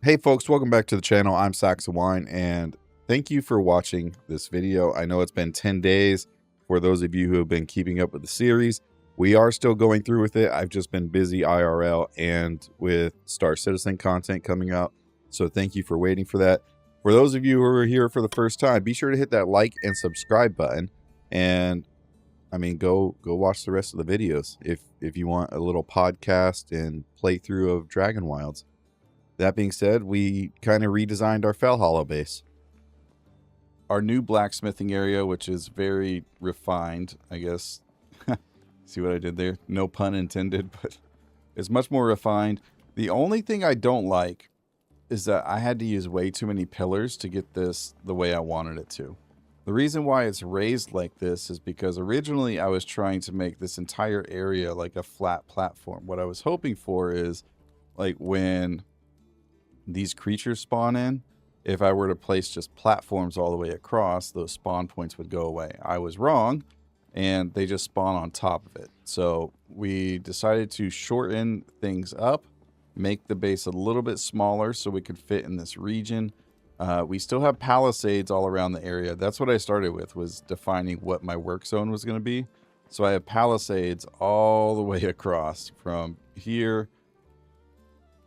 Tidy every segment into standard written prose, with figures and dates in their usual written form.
Hey folks, welcome back to the channel. I'm Sacks of Wine, and thank you for watching this video. I know it's been 10 days for those of you who have been keeping up with the series. We are still going through with it. I've just been busy IRL and with Star Citizen content coming out. So thank you for waiting for that. For those of you who are here for the first time, be sure to hit that like and subscribe button. And I mean, go watch the rest of the videos if you want a little podcast and playthrough of Dragonwilds. That being said, we kind of redesigned our Felhollow base. Our new blacksmithing area, which is very refined, I guess. See what I did there? No pun intended, but it's much more refined. The only thing I don't like is that I had to use way too many pillars to get this the way I wanted it to. The reason why it's raised like this is because originally I was trying to make this entire area like a flat platform. What I was hoping for is like when these creatures spawn in, if I were to place just platforms all the way across, those spawn points would go away. I was wrong, and they just spawn on top of it. So we decided to shorten things up, make the base a little bit smaller so we could fit in this region. We still have palisades all around the area. That's what I started with, was defining what my work zone was going to be. So I have palisades all the way across from here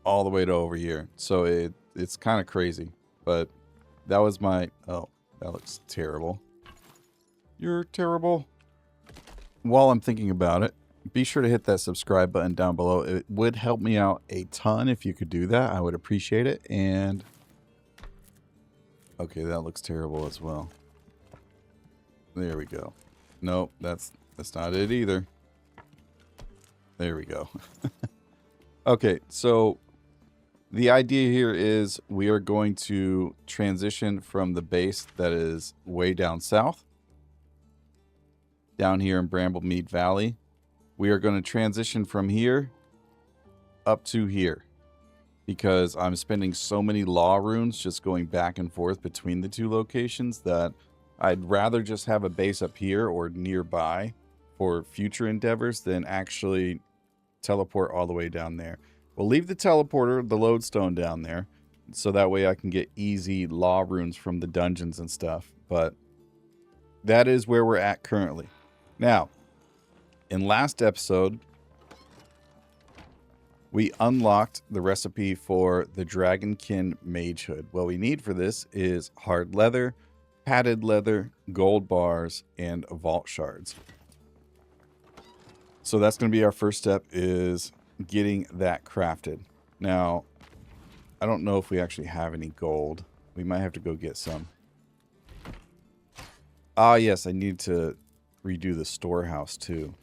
all the way to over here. So it's kind of crazy, but that was my... Oh, that looks terrible. You're terrible. While I'm thinking about it, be sure to hit that subscribe button down below. It would help me out a ton if you could do that. I would appreciate it. And okay, that looks terrible as well. There we go. Nope, that's not it either. There we go. Okay, so the idea here is we are going to transition from the base that is way down south, down here in Bramblemead Valley. We are going to transition from here up to here because I'm spending so many law runes just going back and forth between the two locations that I'd rather just have a base up here or nearby for future endeavors than actually teleport all the way down there. We'll leave the teleporter, the lodestone down there, so that way I can get easy law runes from the dungeons and stuff. But that is where we're at currently. Now, in last episode, we unlocked the recipe for the Dragonkin Mage Hood. What we need for this is hard leather, padded leather, gold bars, and vault shards. So that's going to be our first step, is getting that crafted. Now, I don't know if we actually have any gold. We might have to go get some. Ah, yes, I need to redo the storehouse too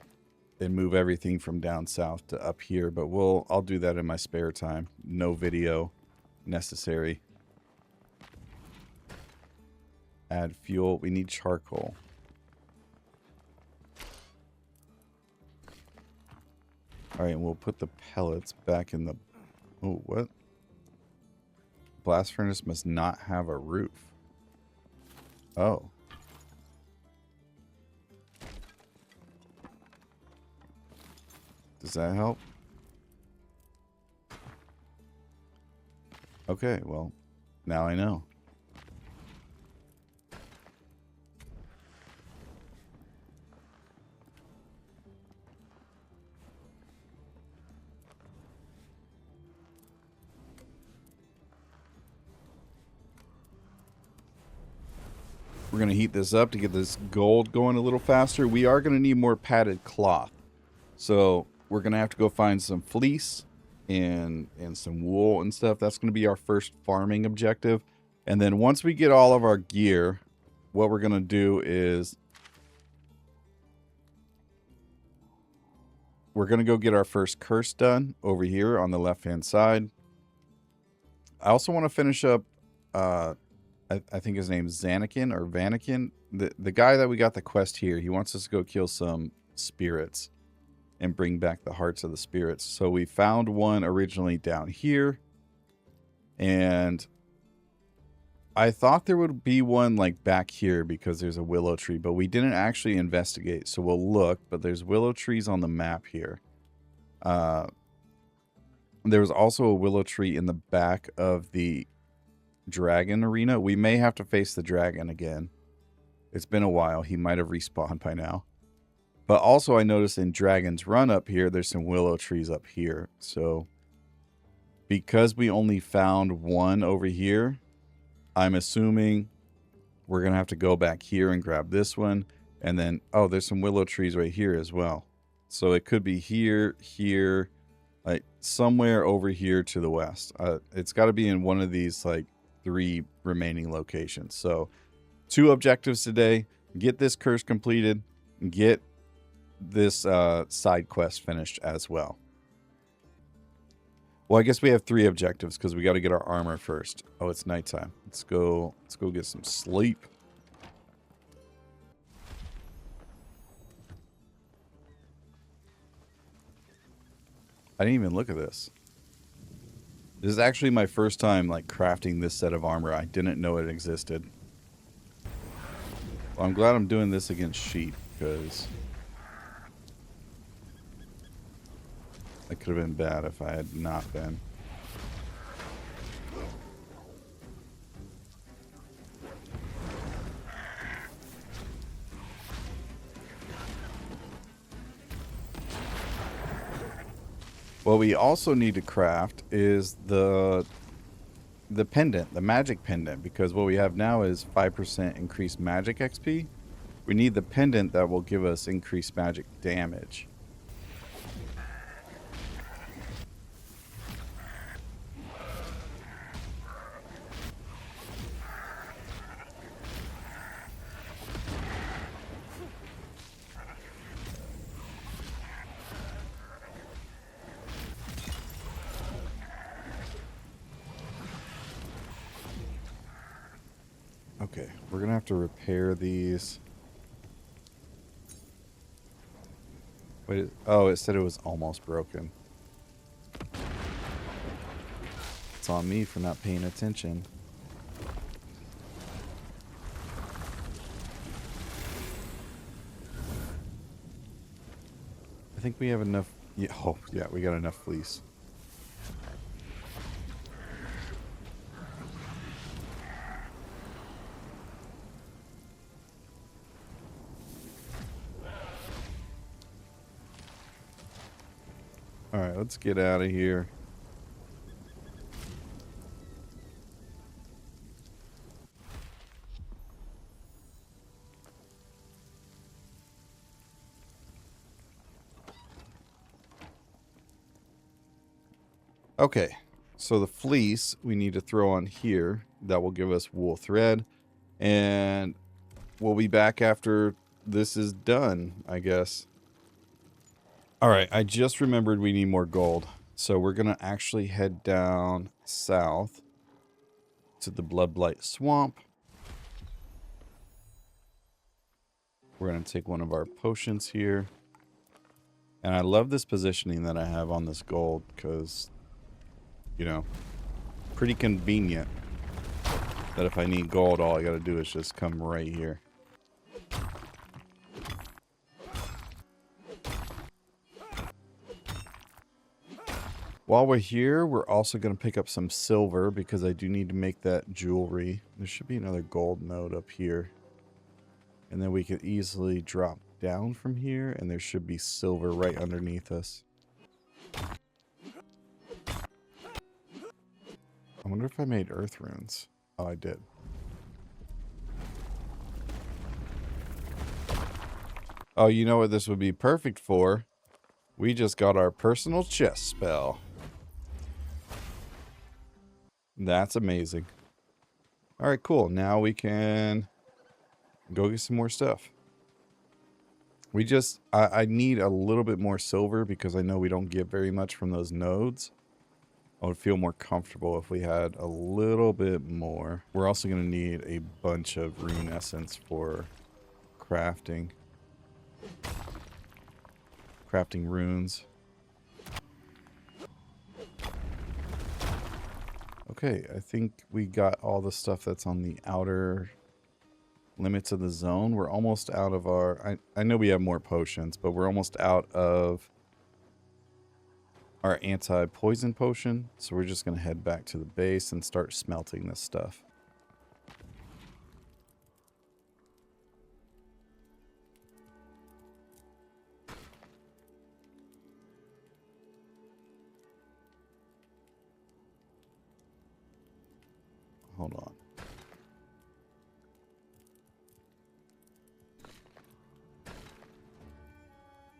and move everything from down south to up here, but I'll do that in my spare time. No video necessary. Add fuel. We need charcoal. All right, and we'll put the pellets back in the... Oh, what? Blast furnace must not have a roof. Oh. Does that help? Okay, well, now I know. We're going to heat this up to get this gold going a little faster. We are going to need more padded cloth. So we're going to have to go find some fleece and some wool and stuff. That's going to be our first farming objective. And then once we get all of our gear, what we're going to do is we're going to go get our first curse done over here on the left-hand side. I also want to finish up... I think his name's Xanakin or Vanakin. The guy that we got the quest here, he wants us to go kill some spirits and bring back the hearts of the spirits. So we found one originally down here. And I thought there would be one like back here because there's a willow tree, but we didn't actually investigate. So we'll look, but there's willow trees on the map here. There was also a willow tree in the back of the dragon arena. We may have to face the dragon again. It's been a while. He might have respawned by now. But also I noticed in Dragon's Run up here, there's some willow trees up here. So because we only found one over here, I'm assuming we're going to have to go back here and grab this one. And then, oh, there's some willow trees right here as well. So it could be here, here, like somewhere over here to the west. It's got to be in one of these like 3 remaining locations. So 2 objectives today: get this curse completed, get this side quest finished as well. Well, I guess we have 3 objectives because we got to get our armor first. Oh, it's nighttime. Let's go get some sleep. I didn't even look at this. This is actually my first time like crafting this set of armor. I didn't know it existed. Well, I'm glad I'm doing this against sheep because that could have been bad if I had not been. What we also need to craft is the pendant, the magic pendant, because what we have now is 5% increased magic XP. We need the pendant that will give us increased magic damage. Okay, we're gonna have to repair these. Wait, oh, it said it was almost broken. It's on me for not paying attention. I think we have enough. Yeah, oh, yeah, we got enough fleece. All right, let's get out of here. Okay, so the fleece we need to throw on here. That will give us wool thread. And we'll be back after this is done, I guess. All right, I just remembered we need more gold. So we're going to actually head down south to the Bloodblight Swamp. We're going to take one of our potions here. And I love this positioning that I have on this gold because, you know, pretty convenient that if I need gold, all I got to do is just come right here. While we're here, we're also going to pick up some silver because I do need to make that jewelry. There should be another gold node up here. And then we could easily drop down from here and there should be silver right underneath us. I wonder if I made earth runes. Oh, I did. Oh, you know what this would be perfect for? We just got our personal chest spell. That's amazing. All right, cool. Now we can go get some more stuff. I need a little bit more silver because I know we don't get very much from those nodes. I would feel more comfortable if we had a little bit more. We're also going to need a bunch of rune essence for crafting. Crafting runes. Okay, I think we got all the stuff that's on the outer limits of the zone. We're almost out of our... I know we have more potions, but we're almost out of our anti-poison potion. So we're just going to head back to the base and start smelting this stuff. Hold on.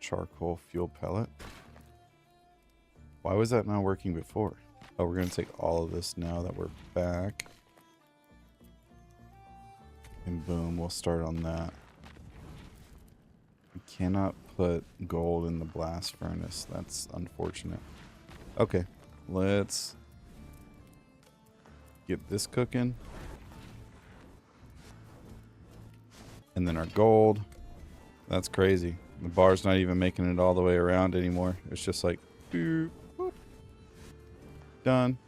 Charcoal fuel pellet. Why was that not working before? Oh, we're going to take all of this now that we're back. And boom, we'll start on that. We cannot put gold in the blast furnace. That's unfortunate. Okay, let's get this cooking. And then our gold. That's crazy. The bar's not even making it all the way around anymore. It's just like, boop, boop. Done.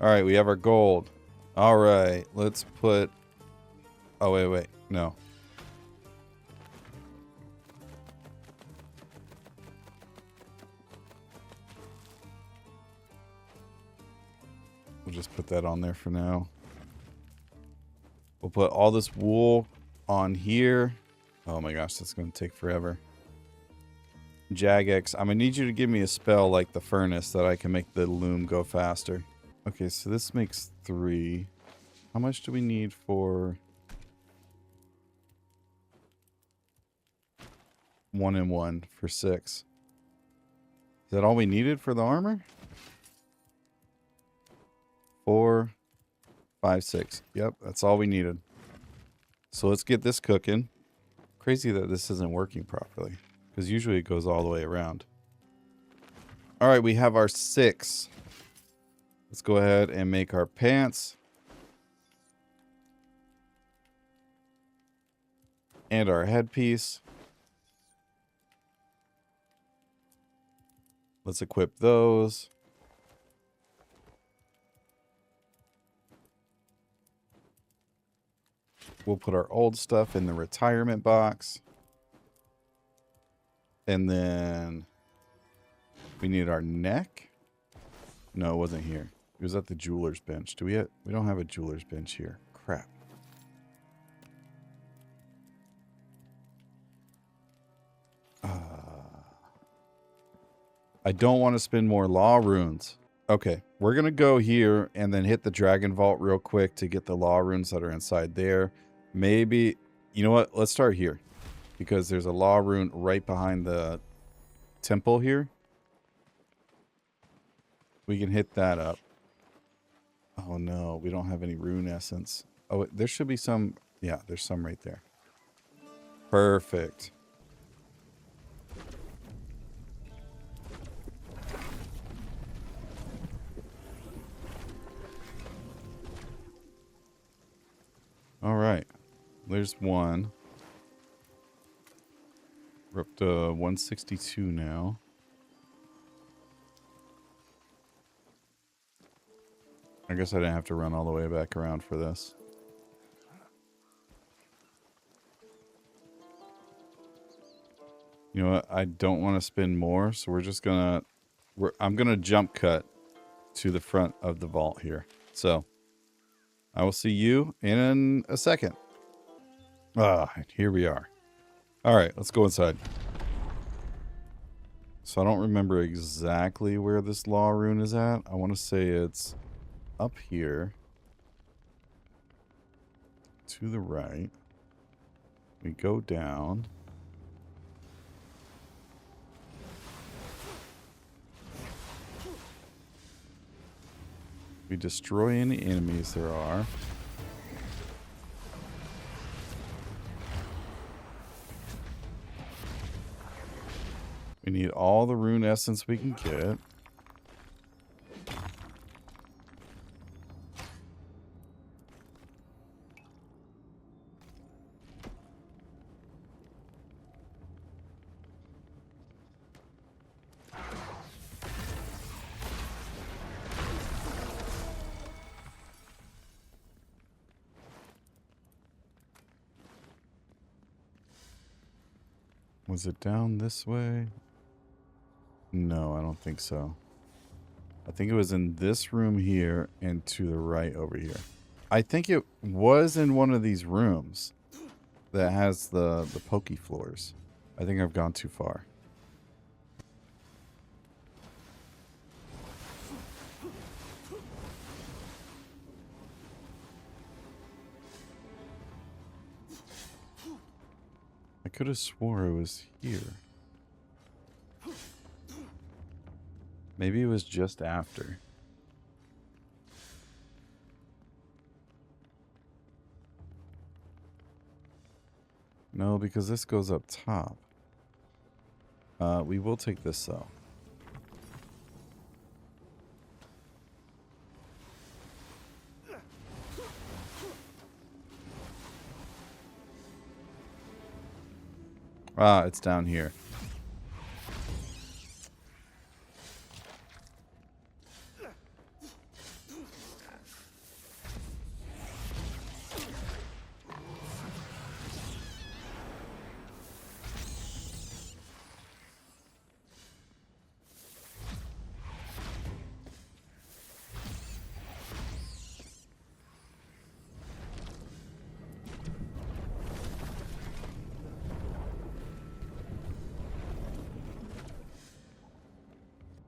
All right, we have our gold. All right, let's put... Oh, wait. No. We'll just put that on there for now. We'll put all this wool on here. Oh my gosh, that's going to take forever. Jagex, I'm going to need you to give me a spell like the furnace that I can make the loom go faster. Okay, so this makes 3. How much do we need for 1 and 1 for 6? Is that all we needed for the armor? 4, 5, 6. Yep, that's all we needed. So let's get this cooking. Crazy that this isn't working properly, because usually it goes all the way around. All right, we have our 6. Let's go ahead and make our pants. And our headpiece. Let's equip those. We'll put our old stuff in the retirement box. And then we need our neck. No, it wasn't here. It was at the jeweler's bench. We don't have a jeweler's bench here. Crap. I don't want to spend more law runes. Okay, we're going to go here and then hit the Dragon Vault real quick to get the law runes that are inside there. Maybe, you know what? Let's start here. Because there's a law rune right behind the temple here. We can hit that up. Oh no, we don't have any rune essence. Oh, there should be some. Yeah, there's some right there. Perfect. All right. There's one. We're up to 162 now. I guess I didn't have to run all the way back around for this. You know what? I don't want to spend more, so we're just gonna... I'm gonna jump cut to the front of the vault here. So, I will see you in a second. Here we are. All right, let's go inside. So I don't remember exactly where this law rune is at. I want to say it's up here to the right. We go down. We destroy any enemies there are. We need all the rune essence we can get. Was it down this way? No, I don't think so. I think it was in this room here and to the right over here. I think it was in one of these rooms that has the pokey floors. I think I've gone too far. I could have swore it was here. Maybe it was just after. No, because this goes up top. We will take this though. Ah, it's down here.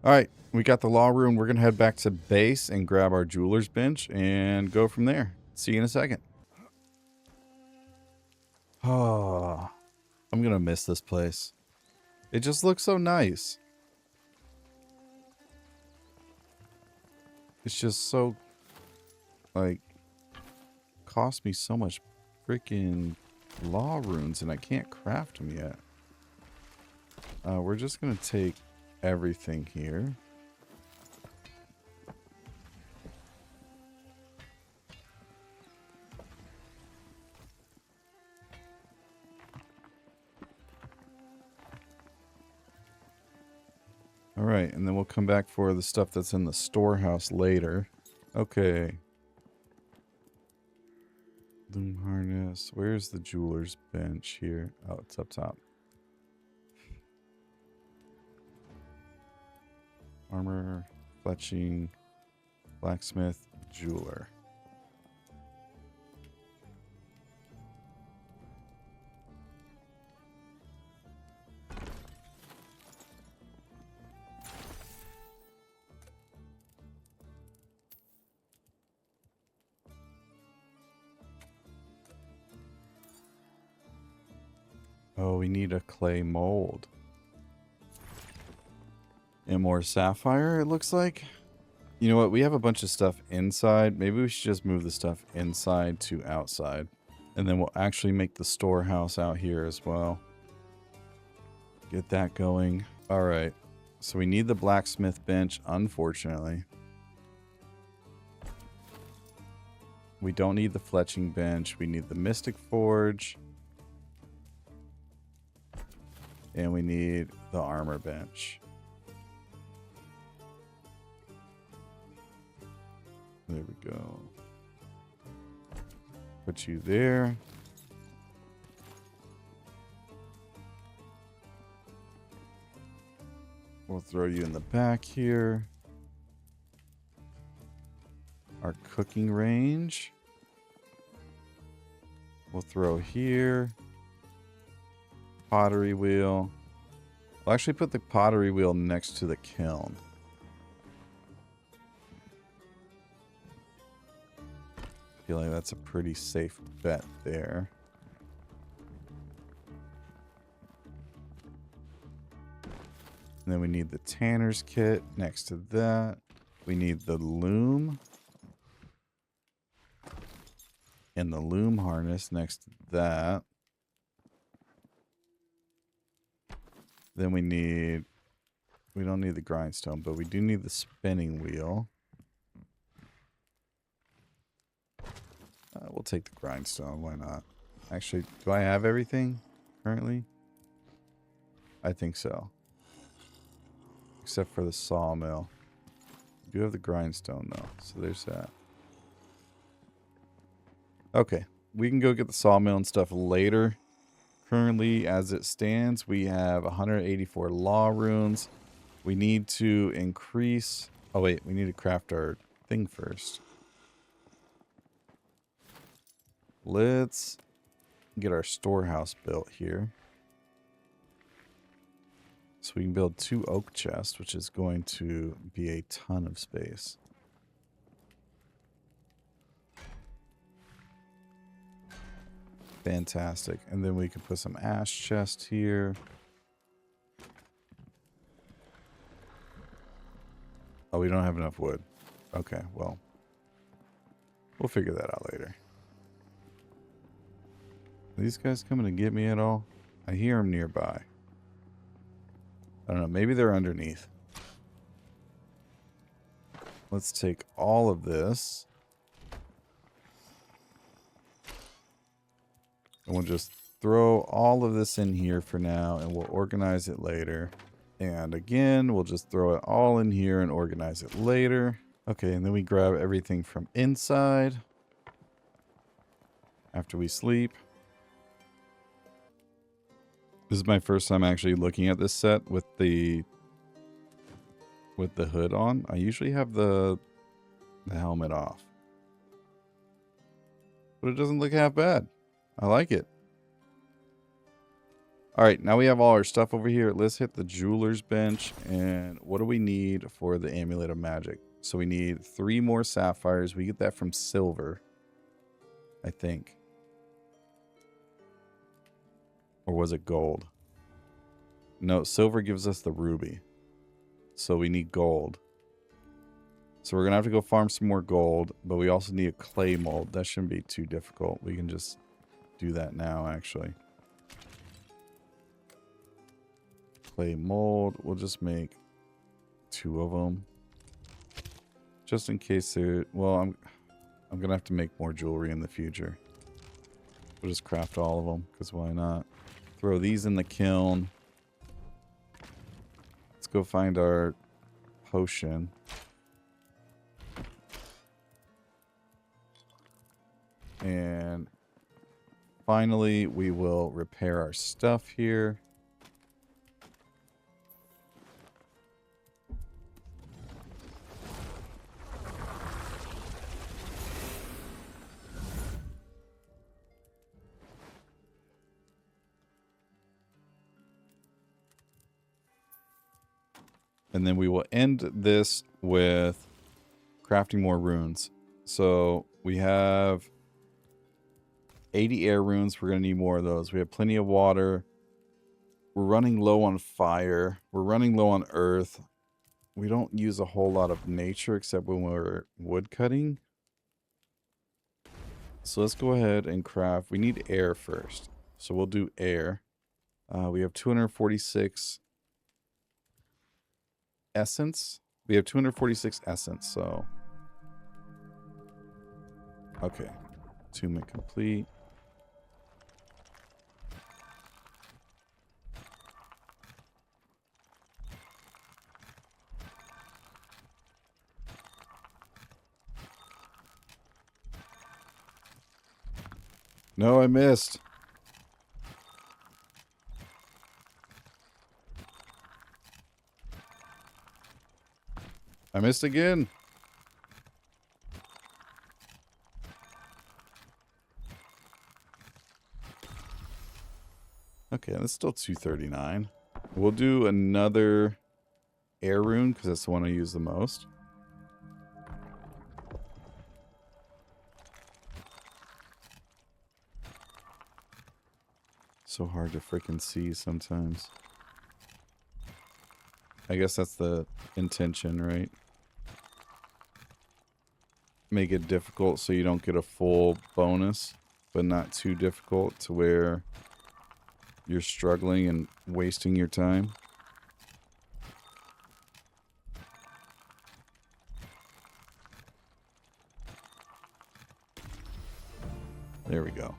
Alright, we got the law room. We're going to head back to base and grab our jeweler's bench and go from there. See you in a second. Oh, I'm going to miss this place. It just looks so nice. It's just so, like, cost me so much freaking law runes and I can't craft them yet. We're just going to take everything here. All right, and then we'll come back for the stuff that's in the storehouse later. Okay. Loom harness. Where's the jeweler's bench here? Oh, it's up top. Armor, fletching, blacksmith, jeweler. Oh, we need a clay mold. And more sapphire, it looks like. You know what? We have a bunch of stuff inside. Maybe we should just move the stuff inside to outside. And then we'll actually make the storehouse out here as well. Get that going. All right. So we need the blacksmith bench, unfortunately. We don't need the fletching bench. We need the mystic forge. And we need the armor bench. There we go. Put you there. We'll throw you in the back here. Our cooking range. We'll throw here. Pottery wheel. I'll actually put the pottery wheel next to the kiln. I feel like that's a pretty safe bet there. And then we need the tanner's kit next to that. We need the loom. And the loom harness next to that. Then we don't need the grindstone, but we do need the spinning wheel. We'll take the grindstone, why not? Actually, do I have everything currently? I think so. Except for the sawmill. I do have the grindstone though, so there's that. Okay, we can go get the sawmill and stuff later. Currently, as it stands, we have 184 law runes. We need to increase... Oh, wait. We need to craft our thing first. Let's get our storehouse built here. So we can build 2 oak chests, which is going to be a ton of space. Fantastic. And then we can put some ash chest here. Oh, we don't have enough wood. Okay, well, we'll figure that out later. Are these guys coming to get me at all? I hear them nearby. I don't know. Maybe they're underneath. Let's take all of this. And we'll just throw all of this in here for now, and we'll organize it later. And again, we'll just throw it all in here and organize it later. Okay, and then we grab everything from inside after we sleep. This is my first time actually looking at this set with the hood on. I usually have the helmet off. But it doesn't look half bad. I like it. Alright, now we have all our stuff over here. Let's hit the jeweler's bench. And what do we need for the amulet of magic? So we need 3 more sapphires. We get that from silver, I think. Or was it gold? No, silver gives us the ruby. So we need gold. So we're going to have to go farm some more gold. But we also need a clay mold. That shouldn't be too difficult. We can just do that now, actually. Clay mold. We'll just make 2 of them. Just in case they're... Well, I'm going to have to make more jewelry in the future. We'll just craft all of them, because why not? Throw these in the kiln. Let's go find our potion. And finally, we will repair our stuff here. And then we will end this with crafting more runes. So we have 80 air runes. We're going to need more of those. We have plenty of water. We're running low on fire. We're running low on earth. We don't use a whole lot of nature except when we're wood cutting. So let's go ahead and craft. We need air first. So we'll do air. We have 246 essence. We have 246 essence, so... Okay. Attunement complete. No, I missed. I missed again. Okay, that's still 239. We'll do another air rune because that's the one I use the most. So hard to freaking see sometimes. I guess that's the intention, right? Make it difficult so you don't get a full bonus, but not too difficult to where you're struggling and wasting your time. There we go.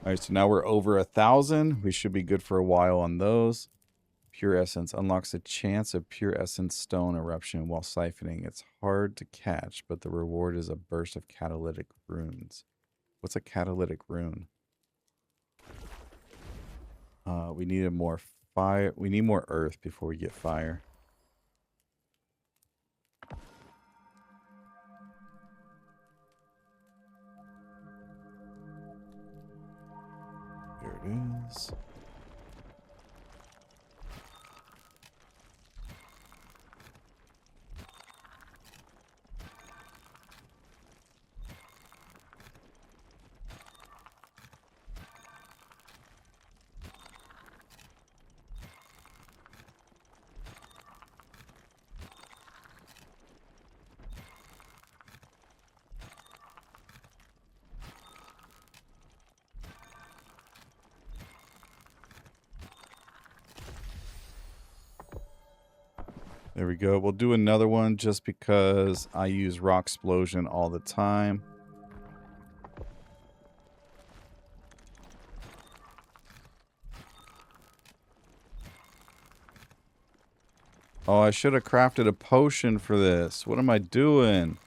Alright, so now we're over 1,000. We should be good for a while on those. Pure Essence unlocks a chance of Pure Essence Stone Eruption while siphoning. It's hard to catch, but the reward is a burst of catalytic runes. What's a catalytic rune? We needed more fire. We need more earth before we get fire. There it is. There we go. We'll do another one just because I use rock explosion all the time. Oh, I should have crafted a potion for this. What am I doing?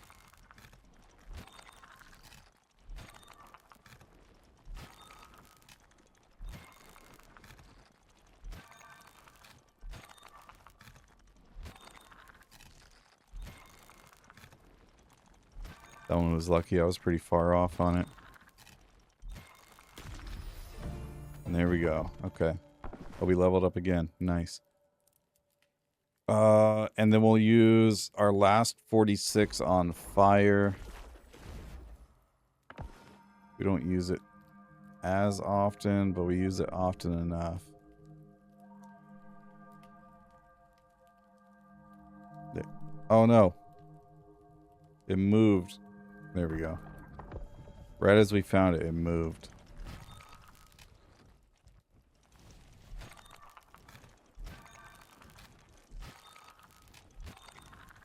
That one was lucky. I was pretty far off on it. And there we go. Okay. Oh, we leveled up again. Nice. And then we'll use our last 46 on fire. We don't use it as often, but we use it often enough. There. Oh no. It moved. There we go. Right as we found it, it moved.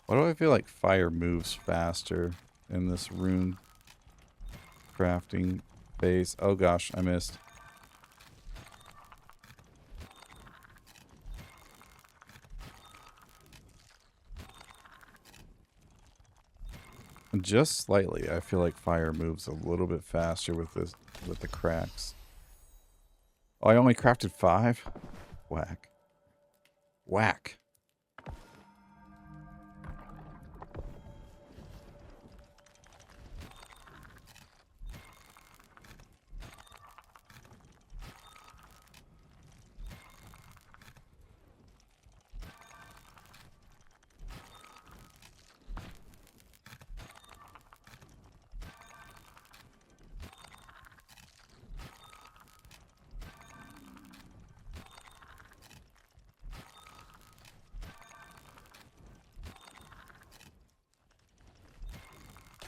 Why do I feel like fire moves faster in this rune crafting phase? Oh gosh, I missed. Just slightly. I feel like fire moves a little bit faster with this, with the cracks. Oh, I only crafted 5? Whack. Whack.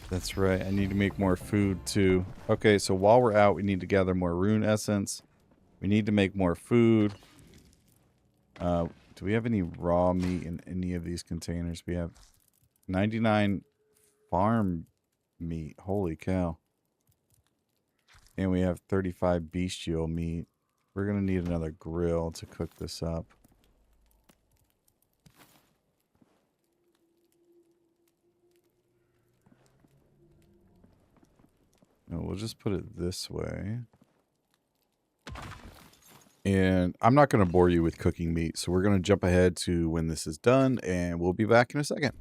That's right. I need to make more food too. Okay, so while we're out, we need to gather more rune essence. We need to make more food. Do we have any raw meat in any of these containers? We have 99 farm meat. Holy cow. And we have 35 bestial meat. We're going to need another grill to cook this up. No, we'll just put it this way. And I'm not going to bore you with cooking meat, so we're going to jump ahead to when this is done, and we'll be back in a second.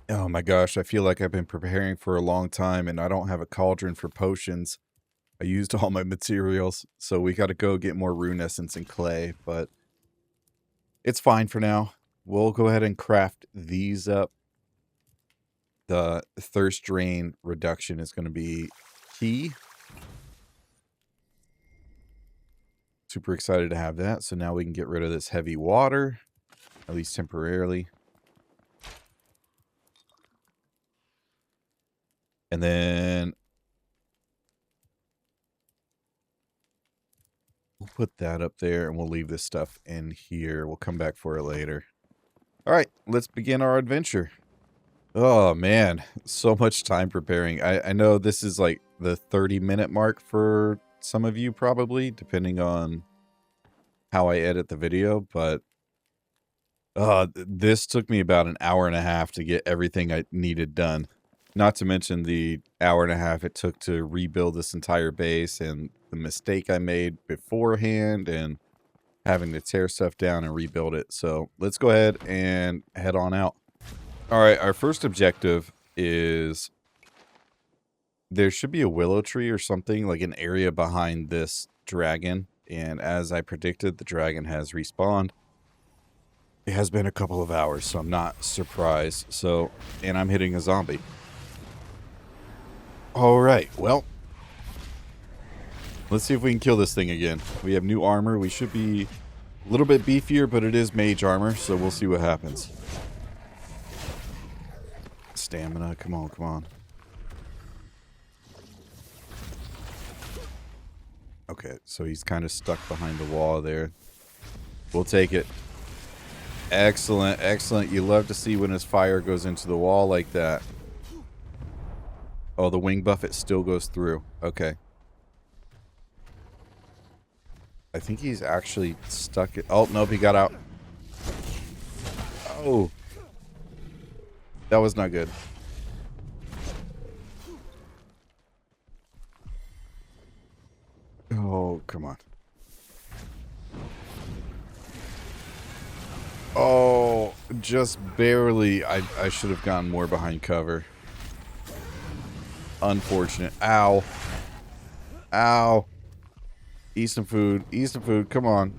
Oh my gosh, I feel like I've been preparing for a long time, and I don't have a cauldron for potions. I used all my materials, so we got to go get more rune essence and clay, but it's fine for now. We'll go ahead and craft these up. The thirst drain reduction is going to be key. Super excited to have that. So now we can get rid of this heavy water, at least temporarily. And then we'll put that up there and we'll leave this stuff in here. We'll come back for it later. All right, let's begin our adventure. Oh man, so much time preparing. I know this is like the 30-minute mark for some of you probably, depending on how I edit the video, but this took me about an hour and a half to get everything I needed done. Not to mention the hour and a half it took to rebuild this entire base and the mistake I made beforehand and having to tear stuff down and rebuild it. So let's go ahead and head on out. All right, our first objective is there should be a willow tree or something, like an area behind this dragon. And as I predicted, the dragon has respawned. It has been a couple of hours, so I'm not surprised. So, and I'm hitting a zombie. All right, well, let's see if we can kill this thing again. We have new armor. We should be a little bit beefier, but it is mage armor, so we'll see what happens. Stamina, come on, come on. Okay, so he's kind of stuck behind the wall there. We'll take it. Excellent, excellent. You love to see when his fire goes into the wall like that. Oh, the wing buffet still goes through. Okay. I think he's actually stuck. Oh, nope, he got out. Oh. That was not good. Oh, come on. Oh, just barely. I should have gotten more behind cover. Unfortunate. Ow. Ow. Eat some food. Eat some food. Come on.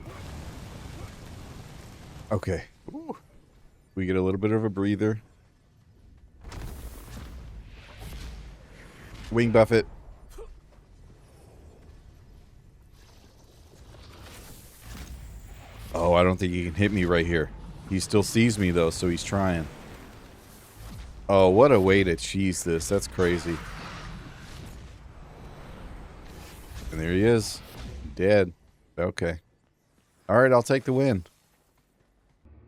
Okay. Ooh. We get a little bit of a breather. Wing buffet. Oh, I don't think he can hit me right here. He still sees me, though, so he's trying. Oh, what a way to cheese this. That's crazy. And there he is. Dead. Okay. Alright, I'll take the win.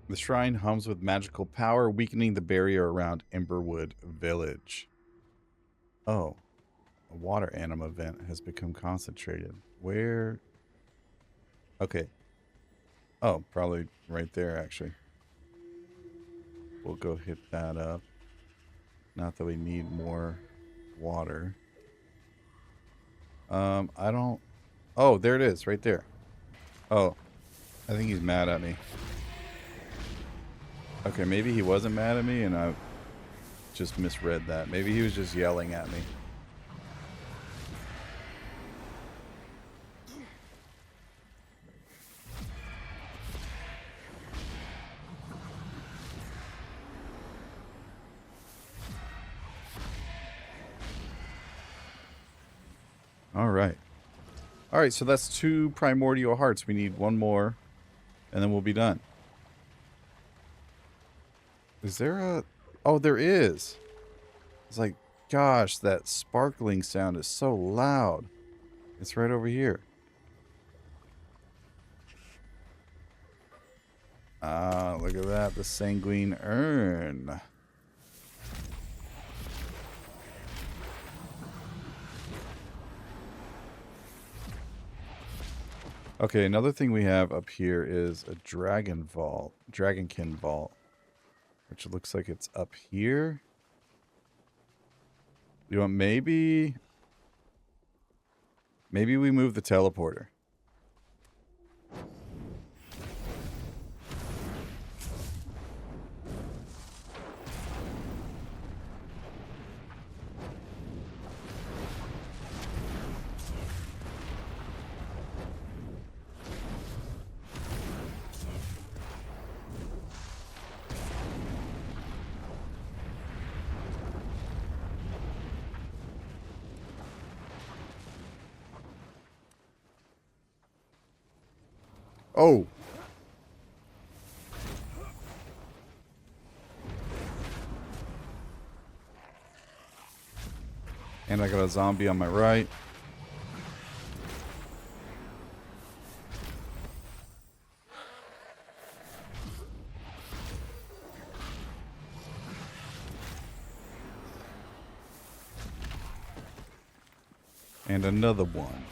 The shrine hums with magical power, weakening the barrier around Emberwood Village. Oh. A water anima vent has become concentrated. Where? Okay. Oh, probably right there, actually. We'll go hit that up. Not that we need more water. I don't... Oh, there it is, right there. Oh, I think he's mad at me. Okay, maybe he wasn't mad at me and I just misread that. Maybe he was just yelling at me. Alright. Alright, so that's 2 primordial hearts. We need 1 more, and then we'll be done. Is there a... Oh, there is. It's like, gosh, that sparkling sound is so loud. It's right over here. Ah, look at that. The sanguine urn. Okay, another thing we have up here is a Dragonkin Vault, which looks like it's up here. You want maybe we move the teleporter. Oh. And I got a zombie on my right. And another one.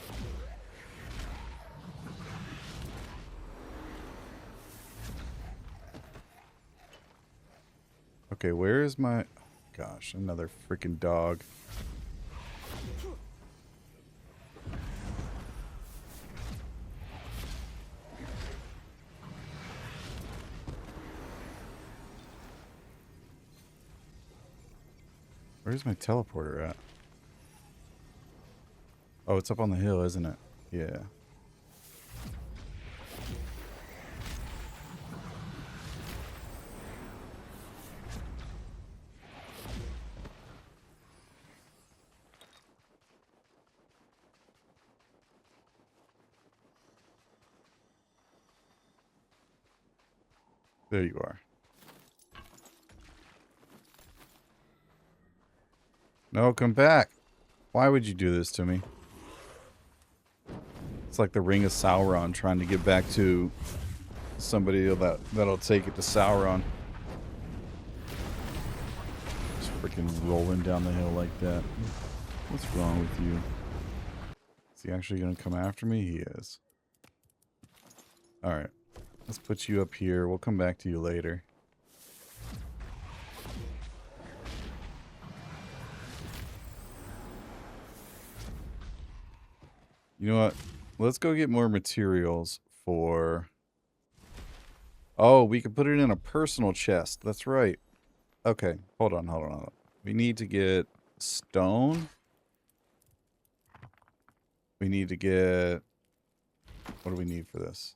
Okay, where is my... Gosh, another freaking dog. Where's my teleporter at? Oh, it's up on the hill, isn't it? Yeah. There you are. No, come back. Why would you do this to me? It's like the Ring of Sauron trying to get back to somebody that'll take it to Sauron. Just freaking rolling down the hill like that. What's wrong with you? Is he actually going to come after me? He is. Alright. Let's put you up here. We'll come back to you later. You know what? Let's go get more materials for... Oh, we can put it in a personal chest. That's right. Okay, hold on. We need to get stone. We need to get... What do we need for this?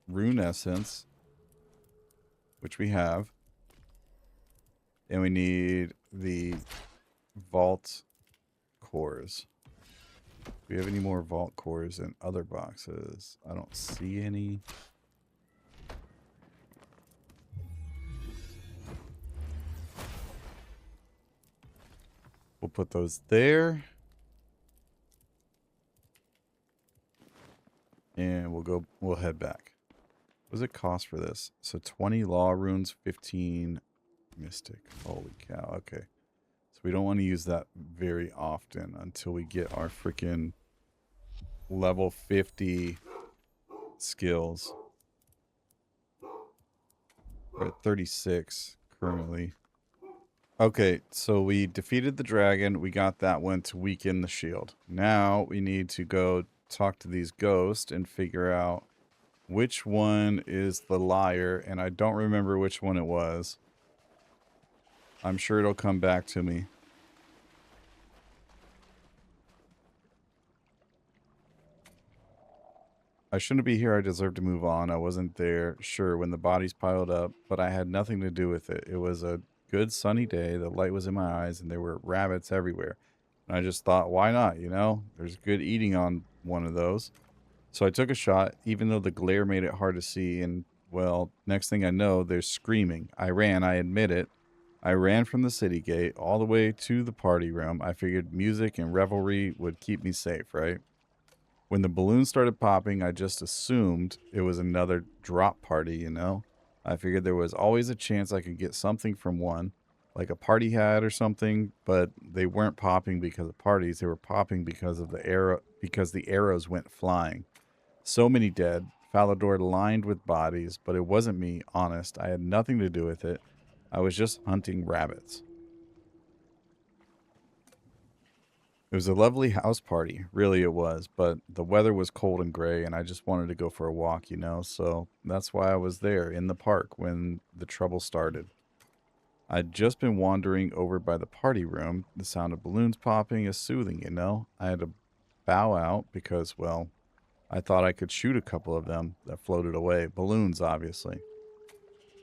Rune essence, which we have. And we need the vault cores. Do we have any more vault cores in other boxes? I don't see any. We'll put those there. And we'll head back. What does it cost for this? So 20 law runes, 15 mystic. Holy cow. Okay. So we don't want to use that very often until we get our freaking level 50 skills. We're at 36 currently. Okay, so we defeated the dragon. We got that one to weaken the shield. Now we need to go talk to these ghosts and figure out which one is the liar, and I don't remember which one it was. I'm sure it'll come back to me. I shouldn't be here. I deserve to move on. I wasn't there, sure, when the bodies piled up, but I had nothing to do with it. It was a good sunny day. The light was in my eyes, and there were rabbits everywhere. And I just thought, why not, you know? There's good eating on one of those. So I took a shot, even though the glare made it hard to see, and, well, next thing I know, there's screaming. I ran, I admit it. I ran from the city gate all the way to the party room. I figured music and revelry would keep me safe, right? When the balloons started popping, I just assumed it was another drop party, you know? I figured there was always a chance I could get something from one, like a party hat or something, but they weren't popping because of parties. They were popping because of the arrows went flying. So many dead, Felhollow lined with bodies, but it wasn't me, honest. I had nothing to do with it. I was just hunting rabbits. It was a lovely house party, really it was, but the weather was cold and gray, and I just wanted to go for a walk, you know, so that's why I was there in the park when the trouble started. I'd just been wandering over by the party room. The sound of balloons popping is soothing, you know. I had to bow out because, well, I thought I could shoot a couple of them that floated away. Balloons, obviously.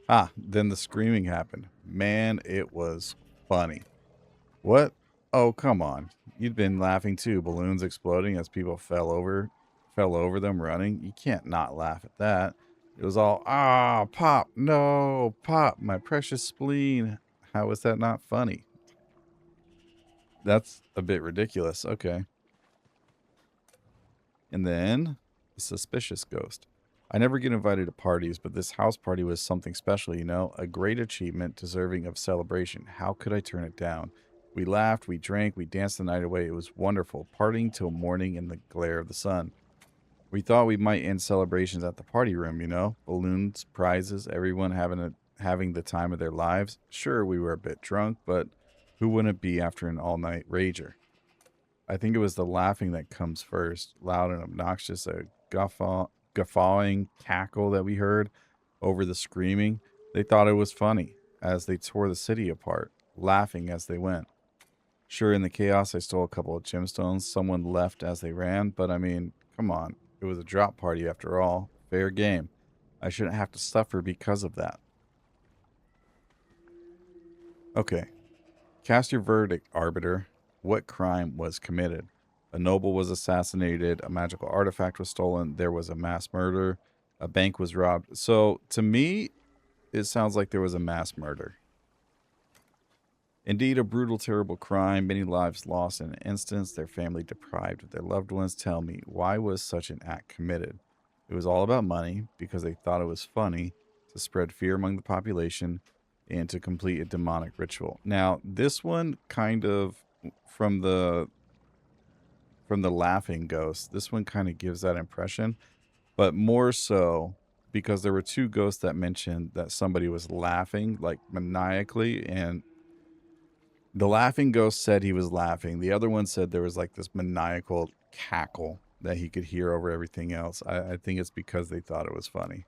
Ah, then the screaming happened. Man, it was funny. What? Oh, come on. You'd been laughing too. Balloons exploding as people fell over them running. You can't not laugh at that. It was all, ah, pop, no, pop, my precious spleen. How is that not funny? That's a bit ridiculous. Okay. And then, the suspicious ghost. I never get invited to parties, but this house party was something special, you know? A great achievement deserving of celebration. How could I turn it down? We laughed, we drank, we danced the night away. It was wonderful, partying till morning in the glare of the sun. We thought we might end celebrations at the party room, you know? Balloons, prizes, everyone having the time of their lives. Sure, we were a bit drunk, but who wouldn't be after an all-night rager? I think it was the laughing that comes first. Loud and obnoxious, a guffawing cackle that we heard over the screaming. They thought it was funny as they tore the city apart, laughing as they went. Sure, in the chaos, I stole a couple of gemstones. Someone left as they ran, but I mean, come on. It was a drop party after all. Fair game. I shouldn't have to suffer because of that. Okay. Cast your verdict, Arbiter. What crime was committed? A noble was assassinated. A magical artifact was stolen. There was a mass murder. A bank was robbed. So, to me, it sounds like there was a mass murder. Indeed, a brutal, terrible crime. Many lives lost in an instance. Their family deprived of their loved ones. Tell me, why was such an act committed? It was all about money because they thought it was funny to spread fear among the population and to complete a demonic ritual. Now, this one kind of from the laughing ghost, this one kind of gives that impression, but more so because there were two ghosts that mentioned that somebody was laughing like maniacally, and the laughing ghost said he was laughing. The other one said there was like this maniacal cackle that he could hear over everything else. I think it's because they thought it was funny.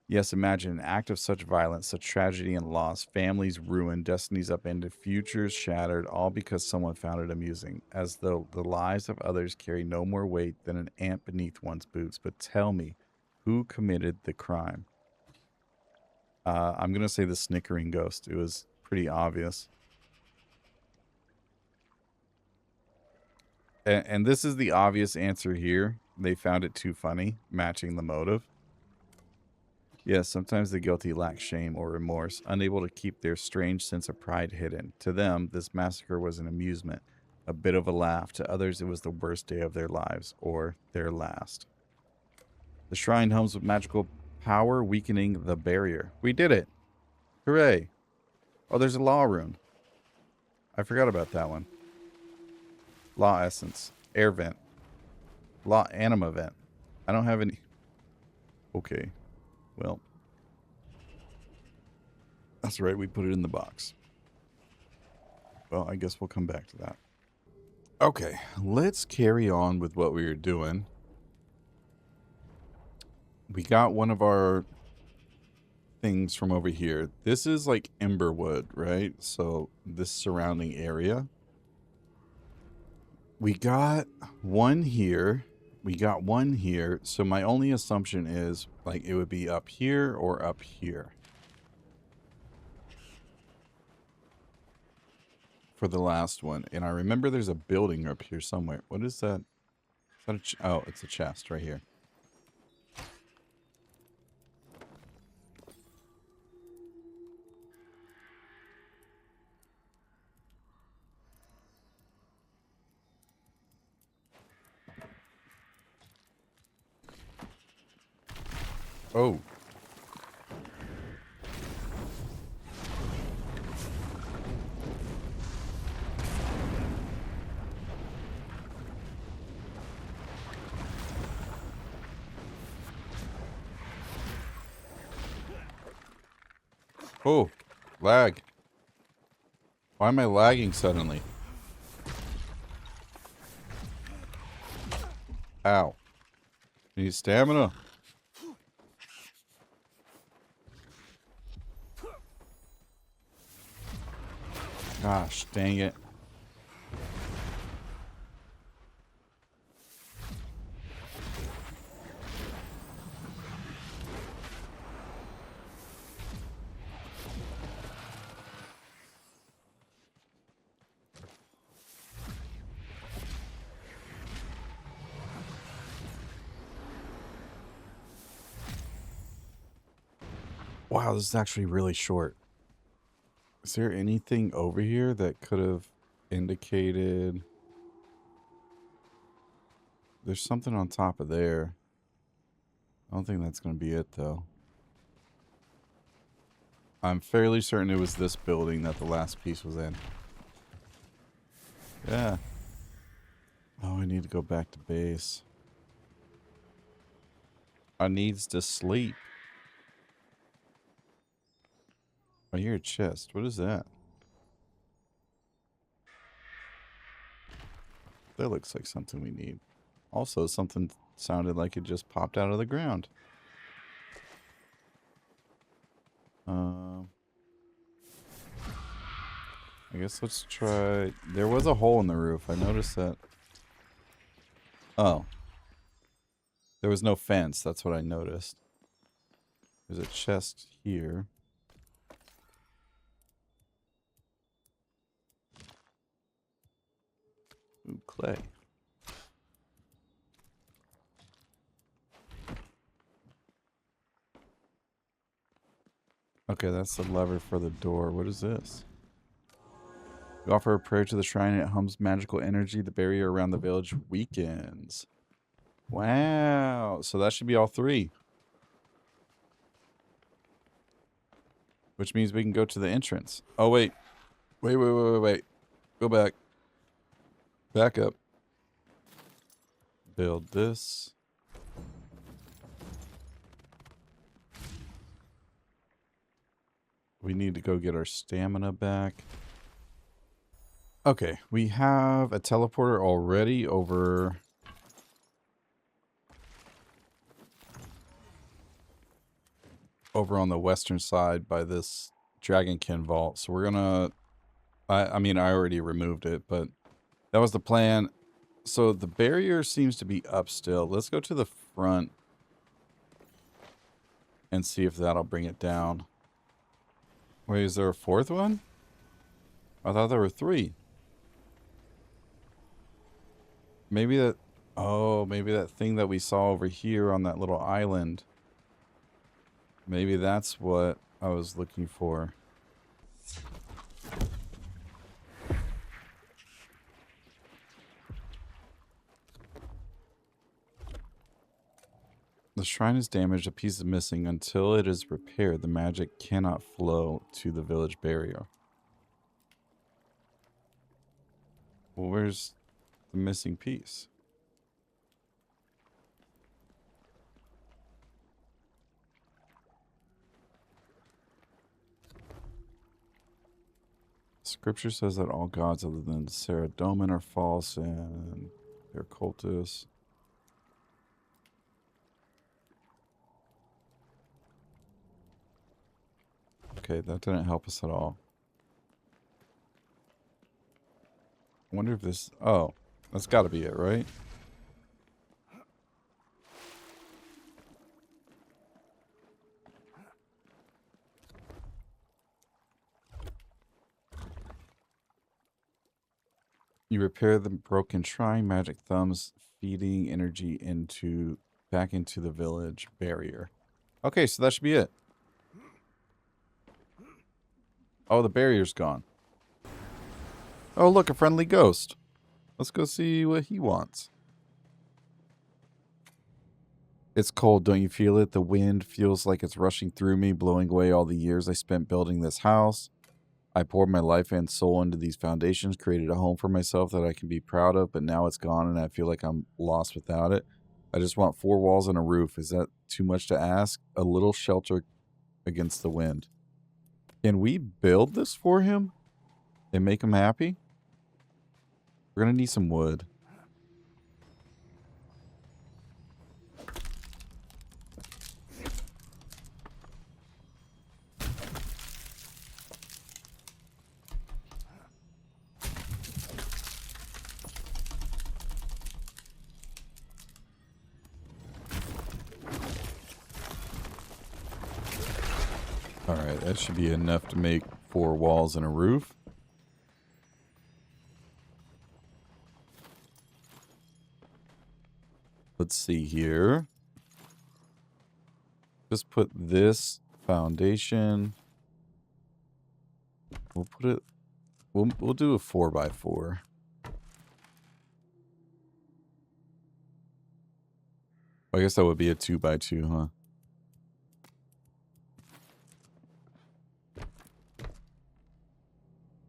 Yes, imagine an act of such violence, such tragedy and loss, families ruined, destinies upended, futures shattered, all because someone found it amusing, as though the lives of others carry no more weight than an ant beneath one's boots. But tell me, who committed the crime? I'm going to say the snickering ghost. It was pretty obvious. And this is the obvious answer here. They found it too funny, matching the motive. Yes, sometimes the guilty lack shame or remorse, unable to keep their strange sense of pride hidden. To them, this massacre was an amusement, a bit of a laugh. To others, it was the worst day of their lives, or their last. The shrine hums with magical power, weakening the barrier. We did it! Hooray! Oh, there's a law rune. I forgot about that one. Law essence. Air vent. Law anima vent. I don't have any... Okay. Well. That's right, we put it in the box. Well, I guess we'll come back to that. Okay, let's carry on with what we were doing. We got one of our things from over here. This is like Emberwood, right? So this surrounding area. We got one here. We got one here. So my only assumption is like it would be up here or up here. For the last one. And I remember there's a building up here somewhere. What is that? Is that oh, it's a chest right here. Oh. Oh, lag. Why am I lagging suddenly? Ow. Need stamina. Gosh, dang it. Wow, this is actually really short. Is there anything over here that could have indicated... There's something on top of there. I don't think that's going to be it, though. I'm fairly certain it was this building that the last piece was in. Yeah. Oh, I need to go back to base. I needs to sleep. I hear a chest. What is that? That looks like something we need. Also, something sounded like it just popped out of the ground. I guess let's try... There was a hole in the roof. I noticed that. Oh. There was no fence. That's what I noticed. There's a chest here. Ooh, clay. Okay, that's the lever for the door. What is this? You offer a prayer to the shrine and it hums magical energy. The barrier around the village weakens. Wow. So that should be all three. Which means we can go to the entrance. Oh, wait. Wait. Go back. Back up. Build this. We need to go get our stamina back. Okay, we have a teleporter already over... over on the western side by this Dragonkin Vault. So we're gonna... I mean, I already removed it, but that was the plan. So the barrier seems to be up still. Let's go to the front and see if that'll bring it down. Wait, is there a fourth one? I thought there were three. Maybe that... Oh, maybe that thing that we saw over here on that little island. Maybe that's what I was looking for. The shrine is damaged, a piece is missing. Until it is repaired, the magic cannot flow to the village barrier. Well, where's the missing piece? Scripture says that all gods other than Saradomin are false and they're cultists. Okay, that didn't help us at all. I wonder if this... Oh, that's got to be it, right? You repair the broken shrine, magic thumbs, feeding energy back into the village barrier. Okay, so that should be it. Oh, the barrier's gone. Oh, look, a friendly ghost. Let's go see what he wants. It's cold, don't you feel it? The wind feels like it's rushing through me, blowing away all the years I spent building this house. I poured my life and soul into these foundations, created a home for myself that I can be proud of, but now it's gone and I feel like I'm lost without it. I just want 4 walls and a roof. Is that too much to ask? A little shelter against the wind. Can we build this for him and make him happy? We're going to need some wood. Alright, that should be enough to make 4 walls and a roof. Let's see here. Just put this foundation. We'll put it... We'll do a 4x4. I guess that would be a 2x2, huh?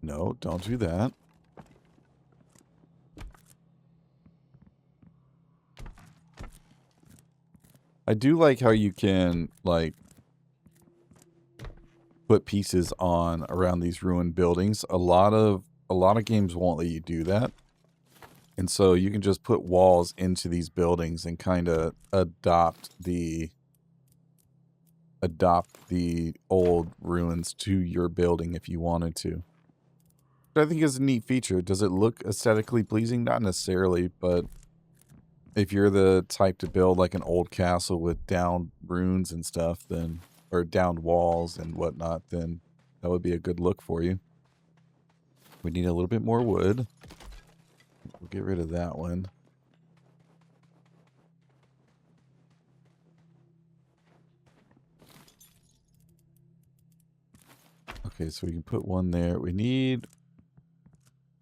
No, don't do that. I do like how you can, like, put pieces on around these ruined buildings. A lot of games won't let you do that. And so you can just put walls into these buildings and kind of adopt the old ruins to your building if you wanted to. I think is a neat feature. Does it look aesthetically pleasing? Not necessarily, but if you're the type to build like an old castle with downed runes and stuff, then, or downed walls and whatnot, then that would be a good look for you. We need a little bit more wood. We'll get rid of that one. Okay, so we can put one there. We need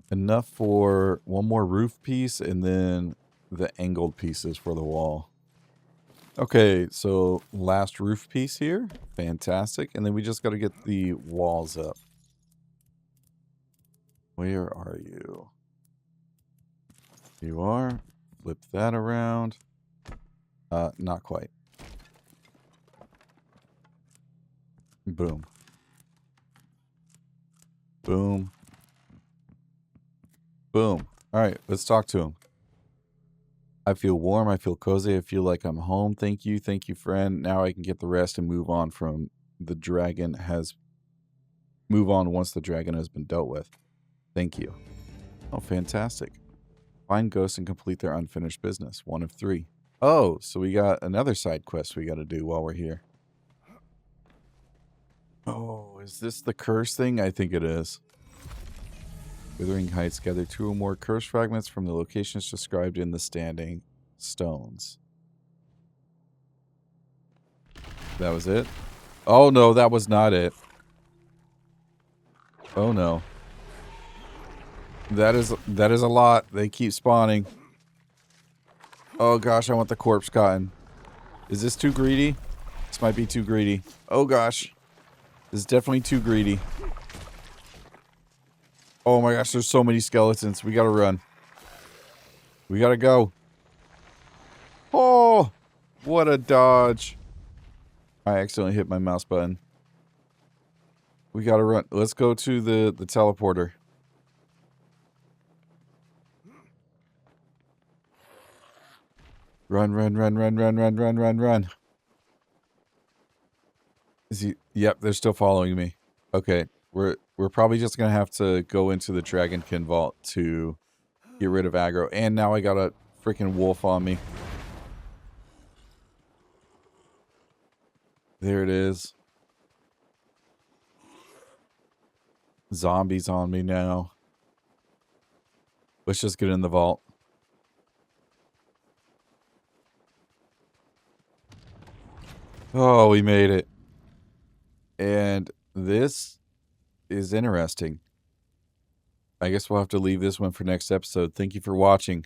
enough for one more roof piece and then the angled pieces for the wall. Okay, so last roof piece here. Fantastic. And then we just got to get the walls up. Where are you? You are. Flip that around. Not quite. Boom. Boom. Boom. All right, let's talk to him. I feel warm. I feel cozy. I feel like I'm home. Thank you. Thank you, friend. Now I can get the rest and move on from the dragon has... Move on once the dragon has been dealt with. Thank you. Oh, fantastic. Find ghosts and complete their unfinished business. 1 of 3. Oh, so we got another side quest we got to do while we're here. Oh, is this the curse thing? I think it is. Withering Heights. Gather 2 or more curse fragments from the locations described in the standing stones. That was it? Oh, no, that was not it. Oh, no. That is a lot. They keep spawning. Oh, gosh, I want the corpse cotton. Is this too greedy? This might be too greedy. Oh, gosh. This is definitely too greedy. Oh my gosh, there's so many skeletons. We gotta run. We gotta go. Oh, what a dodge. I accidentally hit my mouse button. We gotta run. Let's go to the teleporter. Run, run, run, run, run, run, run, run, run. Is he? Yep, they're still following me. Okay, we're probably just gonna have to go into the Dragonkin Vault to get rid of aggro. And now I got a freaking wolf on me. There it is. Zombies on me now. Let's just get in the vault. Oh, we made it. And this is interesting. I guess we'll have to leave this one for next episode. Thank you for watching.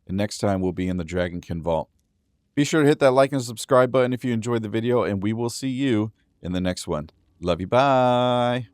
And next time we'll be in the Dragonkin Vault. Be sure to hit that like and subscribe button if you enjoyed the video, and we will see you in the next one. Love you. Bye.